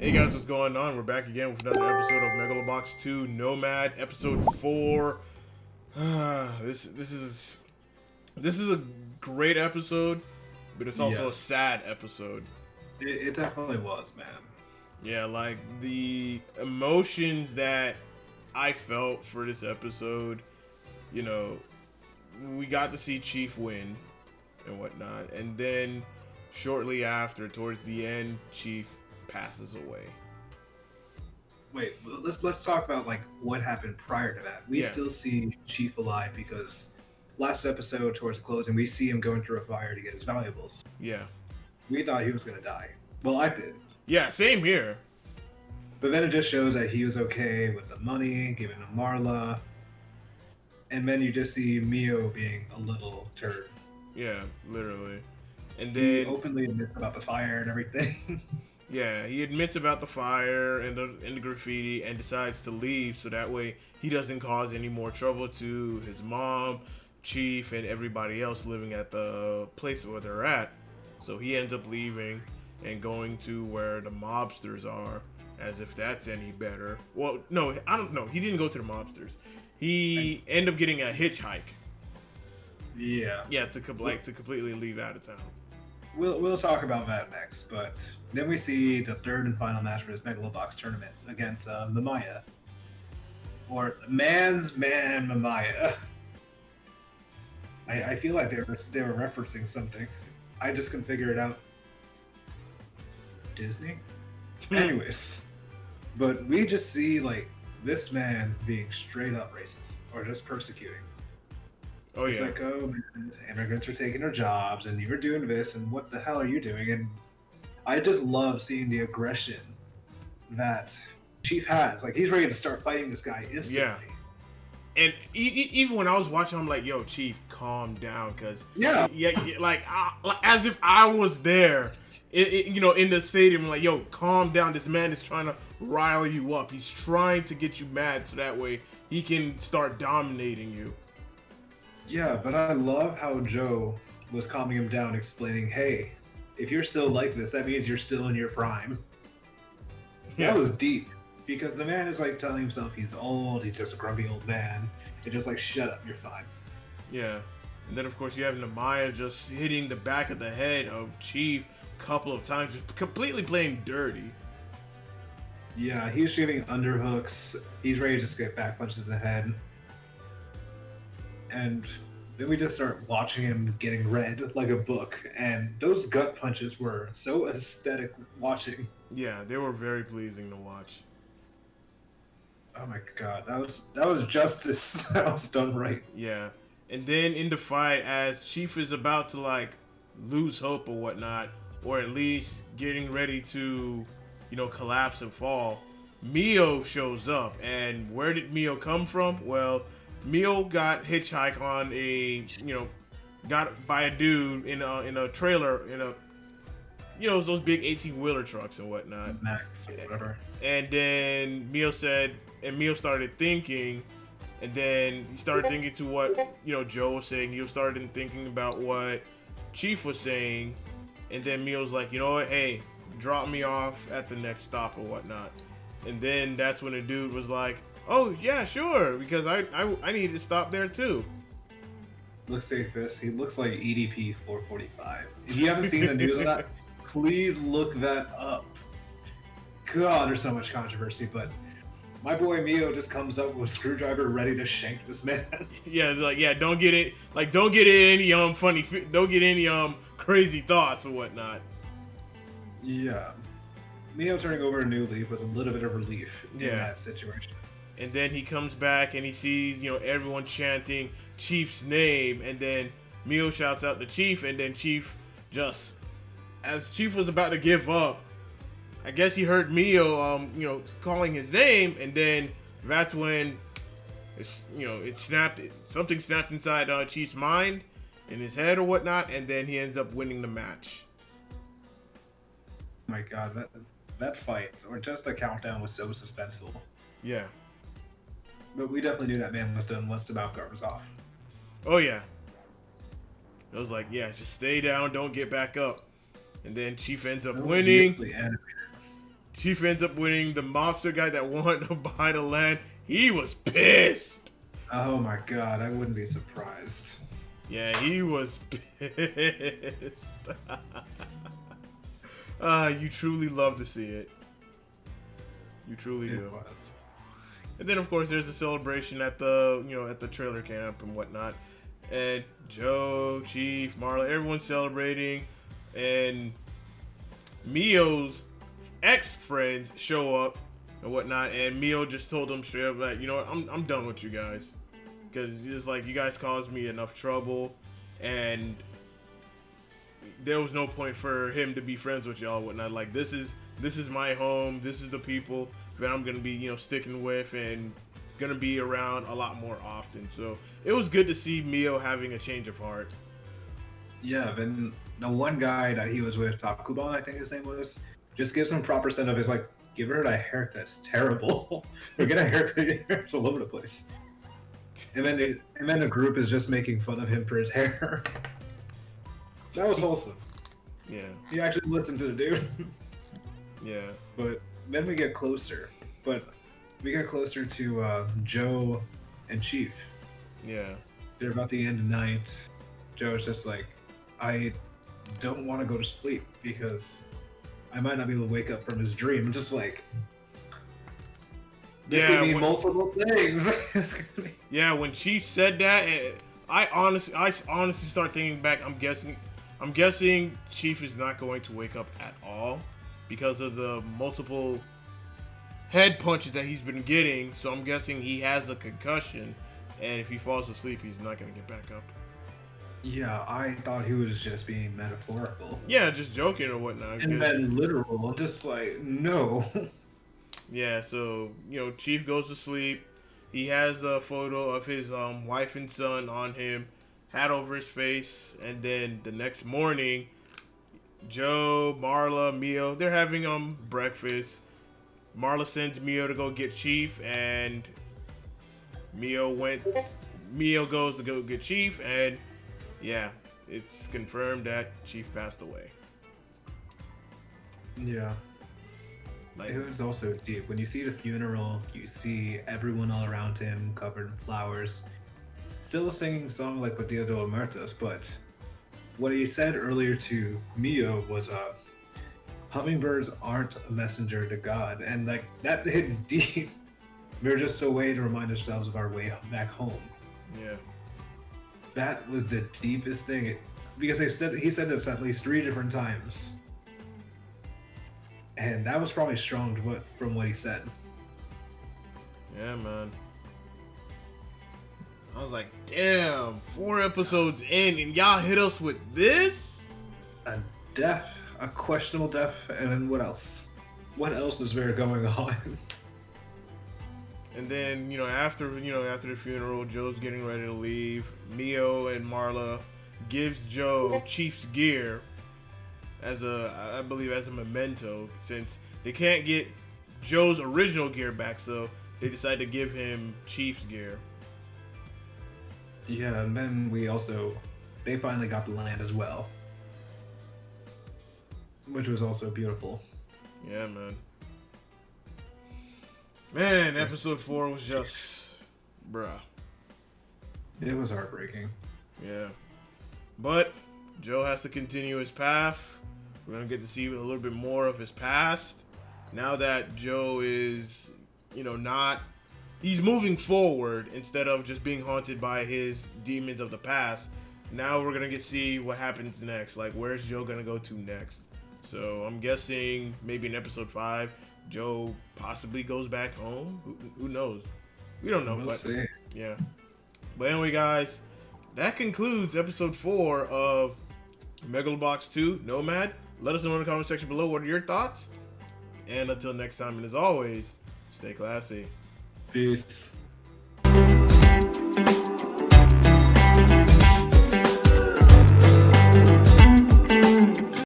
Hey guys, what's going on? We're back again with another episode of Megalobox 2 Nomad, episode 4. This is a great episode, but it's also a Yes, sad episode. it definitely was, man. Yeah, like the emotions that I felt for this episode, you know, we got to see Chief win and whatnot, and then shortly after, towards the end, Chief passes away. Wait, let's talk about like what happened prior to that. We Yeah, still see Chief alive because last episode towards the closing, we see him going through a fire to get his valuables. yeah, We thought he was gonna die. Well, I did, yeah. Same here. but then it just shows that he was okay with the money given to Marla, and then you just see Mio being a little turd. Yeah, literally. And He then openly admits about the fire and everything. yeah, he admits about the fire and the graffiti and decides to leave so that way he doesn't cause any more trouble to his mom, Chief, and everybody else living at the place where they're at. So he ends up leaving and going to where the mobsters are, as if that's any better. Well, no, I don't know. He didn't go to the mobsters. He ended up getting a hitchhike. Yeah. Yeah, to completely leave out of town. We'll talk about that next, but then we see the third and final match for this Megalobox tournament against Mamaya. Or Man's Man Mamaya. I feel like they were referencing something. I just couldn't figure it out. Disney? Anyways. But we just see like this man being straight up racist or just persecuting. Oh It's yeah. like, oh man, immigrants are taking their jobs and you're doing this and what the hell are you doing? And I just love seeing the aggression that Chief has. Like he's ready to start fighting this guy instantly. Yeah. And even when I was watching, I'm like, "Yo, Chief, calm down," because Yeah. like as if I was there, in the stadium. Like, "Yo, calm down. This man is trying to rile you up. He's trying to get you mad, so that way he can start dominating you." Yeah, but I love how Joe was calming him down, explaining, hey, if you're still like this, that means you're still in your prime. Yeah, That was deep. Because the man is like telling himself he's old, he's just a grumpy old man. And just like, shut up, you're fine. yeah. And then of course you have Namaya just hitting the back of the head of Chief a couple of times, just completely playing dirty. Yeah, he's shooting underhooks. He's ready to just get back punches in the head. And then we just start watching him getting read like a book. And those gut punches were so aesthetic watching. Yeah, they were very pleasing to watch. Oh my god, that was justice. That was done right. Yeah. And then in the fight, as Chief is about to like lose hope or whatnot, or at least getting ready to, collapse and fall, Mio shows up. And where did Mio come from? Well, Mio got hitchhiked on got by a dude in a trailer those big 18-wheeler trucks and whatnot. Max or whatever. And then Mio started thinking, and then he started thinking to what, Joe was saying. He started thinking about what Chief was saying, and then Mio's like, you know what, hey, drop me off at the next stop or whatnot. And then that's when the dude was like, oh, yeah, sure, because I need to stop there too. Looks like this. He looks like EDP 445. If you haven't seen the news on that, please look that up. God, there's so much controversy, but my boy Mio just comes up with a screwdriver ready to shank this man. Yeah, it's like, yeah, don't get any don't get any crazy thoughts or whatnot. Yeah. Mio turning over a new leaf was a little bit of relief in Yeah. that situation. And then he comes back and he sees, everyone chanting Chief's name, and then Mio shouts out the Chief, and then Chief just, as Chief was about to give up, I guess he heard Mio, calling his name, and then that's when something snapped inside Chief's mind, in his head or whatnot, and then he ends up winning the match. Oh my god, that fight, or just the countdown was so suspenseful. Yeah. But we definitely knew that man was done once the mouth guard was off. Oh yeah. It was like, yeah, just stay down, don't get back up. And then Chief ends up So winning. beautifully animated. Chief ends up winning. The mobster guy that wanted to buy the land, he was pissed. Oh my god, I wouldn't be surprised. Yeah, he was pissed. You truly love to see it. You truly do. It was. And then, of course, there's a celebration at the, at the trailer camp and whatnot. And Joe, Chief, Marla, everyone's celebrating. And Mio's ex-friends show up and whatnot. And Mio just told them straight up that, you know what, I'm done with you guys. Because it's like, you guys caused me enough trouble. And there was no point for him to be friends with y'all and whatnot. Like, this is my home. This is the people that I'm going to be, sticking with and going to be around a lot more often. So it was good to see Mio having a change of heart. Yeah, then the one guy that he was with, Takuban, I think his name was, just gives him proper send of his like, give her that haircut. It's terrible. Or get a haircut. Your hair's all over the place. And then the group is just making fun of him for his hair. That was wholesome. Yeah. He actually listened to the dude. Yeah. But then we get closer. But we get closer to Joe and Chief. Yeah. They're about the end of the night. Joe's just like, I don't want to go to sleep because I might not be able to wake up from his dream. I'm just like, this could mean multiple things. Yeah, when Chief said that, I honestly start thinking back. I'm guessing Chief is not going to wake up at all because of the multiple head punches that he's been getting. So I'm guessing he has a concussion, and if he falls asleep, he's not going to get back up. Yeah, I thought he was just being metaphorical. Yeah, just joking or whatnot. And then literal, just like, no. Yeah, so, Chief goes to sleep. He has a photo of his wife and son on him, hat over his face, and then the next morning, Joe, Marla, Mio, they're having breakfast. Marla sends Mio to go get Chief, and Mio goes to go get Chief, and yeah, it's confirmed that Chief passed away. Yeah. Like, it was also deep. When you see the funeral, you see everyone all around him covered in flowers, still singing song like with Dia de los Muertos, but what he said earlier to Mio was, hummingbirds aren't a messenger to God, and like that hits deep. We're just a way to remind ourselves of our way back home. Yeah. That was the deepest thing, because he said this at least 3 different times. And that was probably strong from what he said. Yeah, man. I was like, damn, 4 episodes in and y'all hit us with this? A death, a questionable death, and then what else? What else is there going on? And then, after the funeral, Joe's getting ready to leave. Mio and Marla gives Joe Chief's gear I believe as a memento, since they can't get Joe's original gear back, so they decide to give him Chief's gear. Yeah, and then they finally got the land as well, which was also beautiful. Yeah, man, episode 4 was just, bruh. It was heartbreaking. Yeah, but Joe has to continue his path. We're going to get to see a little bit more of his past. Now that Joe is, he's moving forward instead of just being haunted by his demons of the past. Now we're going to get to see what happens next. Like, where's Joe going to go to next? So I'm guessing maybe in episode 5, Joe possibly goes back home. Who knows? We don't know. We'll see. Yeah. But anyway, guys, that concludes episode 4 of Megalobox 2 Nomad. Let us know in the comment section below what are your thoughts. And until next time, and as always, stay classy. Peace.